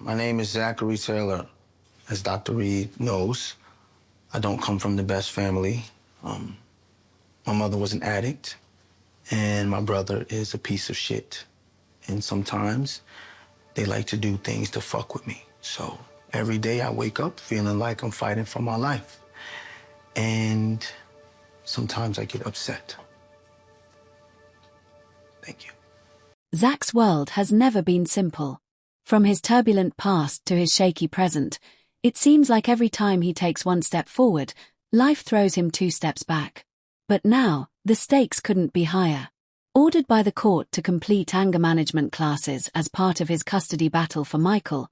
My name is Zachary Taylor. As Dr. Reed knows, I don't come from the best family. My mother was an addict, and my brother is a piece of shit. And sometimes they like to do things to fuck with me. So every day I wake up feeling like I'm fighting for my life. And sometimes I get upset. Thank you. Zach's world has never been simple. From his turbulent past to his shaky present, it seems like every time he takes one step forward, life throws him 2 steps back. But now, the stakes couldn't be higher. Ordered by the court to complete anger management classes as part of his custody battle for Michael,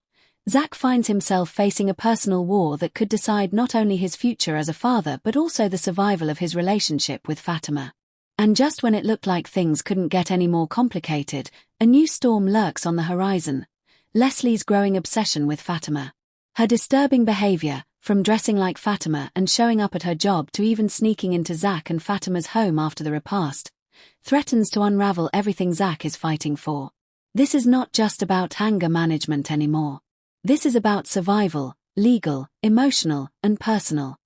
Zach finds himself facing a personal war that could decide not only his future as a father but also the survival of his relationship with Fatima. And just when it looked like things couldn't get any more complicated, a new storm lurks on the horizon: Leslie's growing obsession with Fatima. Her disturbing behavior, from dressing like Fatima and showing up at her job to even sneaking into Zach and Fatima's home after the repast, threatens to unravel everything Zach is fighting for. This is not just about anger management anymore. This is about survival, legal, emotional, and personal.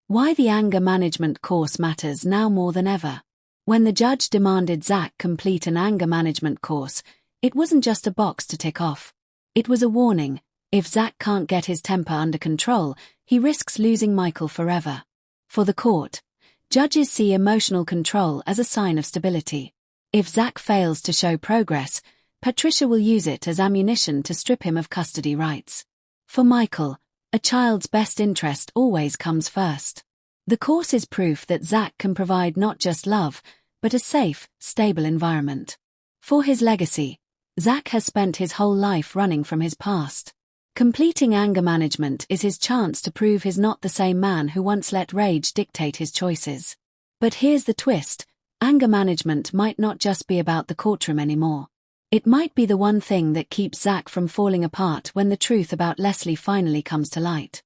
Why the anger management course matters now more than ever. When the judge demanded Zach complete an anger management course, it wasn't just a box to tick off. It was a warning: if Zach can't get his temper under control, he risks losing Michael forever. For the court, judges see emotional control as a sign of stability. If Zach fails to show progress, Patricia will use it as ammunition to strip him of custody rights. For Michael, a child's best interest always comes first. The course is proof that Zach can provide not just love, but a safe, stable environment. For his legacy, Zach has spent his whole life running from his past. Completing anger management is his chance to prove he's not the same man who once let rage dictate his choices. But here's the twist: anger management might not just be about the courtroom anymore. It might be the one thing that keeps Zach from falling apart when the truth about Leslie finally comes to light.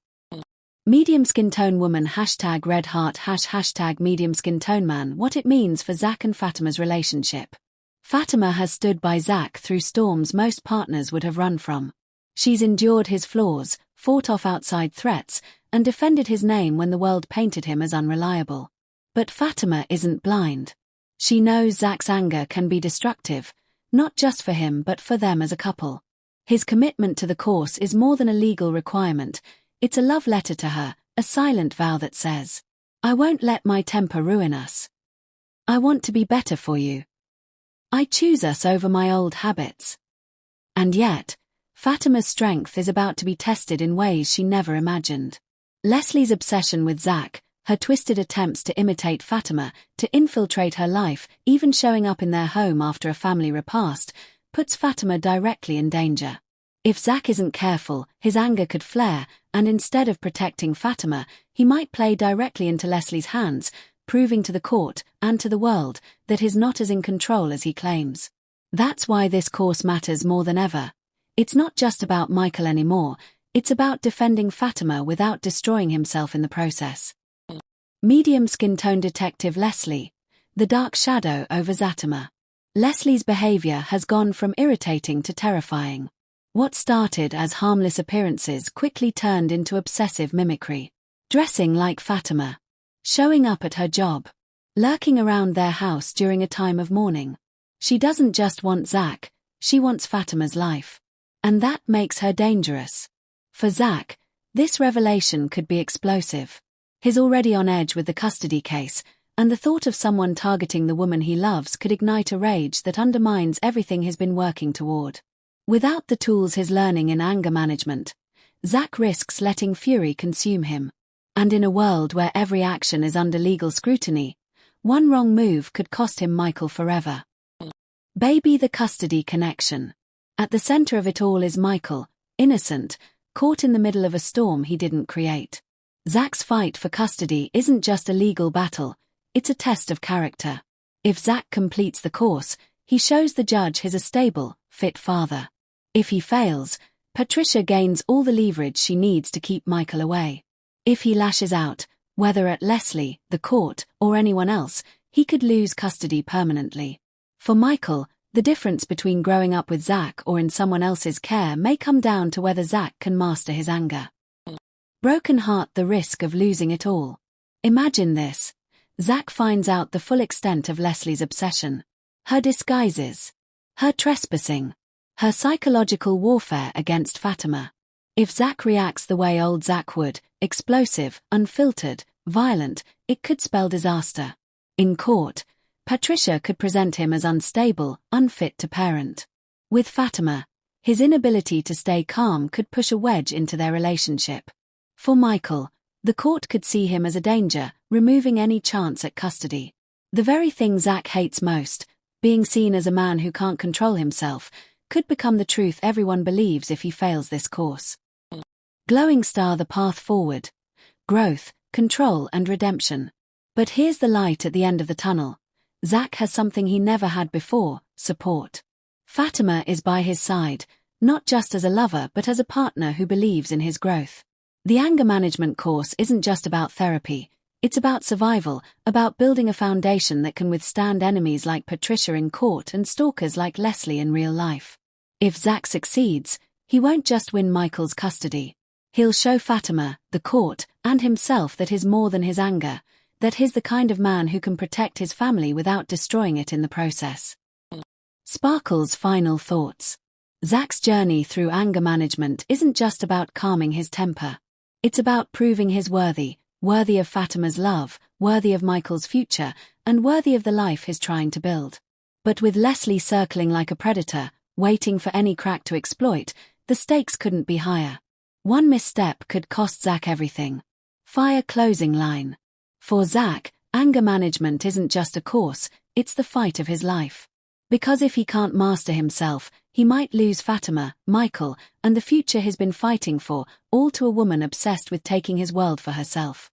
Medium skin tone woman #red heart #medium skin tone man. What it means for Zach and Fatima's relationship. Fatima has stood by Zach through storms most partners would have run from. She's endured his flaws, fought off outside threats, and defended his name when the world painted him as unreliable. But Fatima isn't blind. She knows Zach's anger can be destructive, not just for him but for them as a couple. His commitment to the course is more than a legal requirement. It's a love letter to her, a silent vow that says, "I won't let my temper ruin us. I want to be better for you. I choose us over my old habits." And yet, Fatima's strength is about to be tested in ways she never imagined. Leslie's obsession with Zach, her twisted attempts to imitate Fatima, to infiltrate her life, even showing up in their home after a family repast, puts Fatima directly in danger. If Zach isn't careful, his anger could flare, and instead of protecting Fatima, he might play directly into Leslie's hands, proving to the court, and to the world, that he's not as in control as he claims. That's why this course matters more than ever. It's not just about Michael anymore, it's about defending Fatima without destroying himself in the process. Medium skin tone detective Leslie, the dark shadow over Zatima. Leslie's behavior has gone from irritating to terrifying. What started as harmless appearances quickly turned into obsessive mimicry. Dressing like Fatima, showing up at her job, lurking around their house during a time of mourning. She doesn't just want Zach, she wants Fatima's life. And that makes her dangerous. For Zach, this revelation could be explosive. He's already on edge with the custody case, and the thought of someone targeting the woman he loves could ignite a rage that undermines everything he's been working toward. Without the tools he's learning in anger management, Zach risks letting fury consume him. And in a world where every action is under legal scrutiny, one wrong move could cost him Michael forever. Baby, the custody connection. At the center of it all is Michael, innocent, caught in the middle of a storm he didn't create. Zach's fight for custody isn't just a legal battle, it's a test of character. If Zach completes the course, he shows the judge he's a stable, fit father. If he fails, Patricia gains all the leverage she needs to keep Michael away. If he lashes out, whether at Leslie, the court, or anyone else, he could lose custody permanently. For Michael, The difference between growing up with Zach or in someone else's care may come down to whether Zach can master his anger. Broken heart, the risk of losing it all. Imagine this. Zach finds out the full extent of Leslie's obsession. Her disguises. Her trespassing. Her psychological warfare against Fatima. If Zach reacts the way old Zach would, explosive, unfiltered, violent, it could spell disaster. In court, Patricia could present him as unstable, unfit to parent. With Fatima, his inability to stay calm could push a wedge into their relationship. For Michael, the court could see him as a danger, removing any chance at custody. The very thing Zach hates most, being seen as a man who can't control himself, could become the truth everyone believes if he fails this course. Glowing star, the path forward. Growth, control and redemption. But here's the light at the end of the tunnel. Zach has something he never had before: support. Fatima is by his side, not just as a lover but as a partner who believes in his growth. The anger management course isn't just about therapy, it's about survival, about building a foundation that can withstand enemies like Patricia in court and stalkers like Leslie in real life. If Zach succeeds, he won't just win Michael's custody. He'll show Fatima, the court, and himself that he's more than his anger, that he's the kind of man who can protect his family without destroying it in the process. Sparkle's final thoughts. Zach's journey through anger management isn't just about calming his temper. It's about proving he's worthy of Fatima's love, worthy of Michael's future, and worthy of the life he's trying to build. But with Leslie circling like a predator, waiting for any crack to exploit, the stakes couldn't be higher. One misstep could cost Zach everything. Fire closing line. For Zach, anger management isn't just a course, it's the fight of his life. Because if he can't master himself, he might lose Fatima, Michael, and the future he's been fighting for, all to a woman obsessed with taking his world for herself.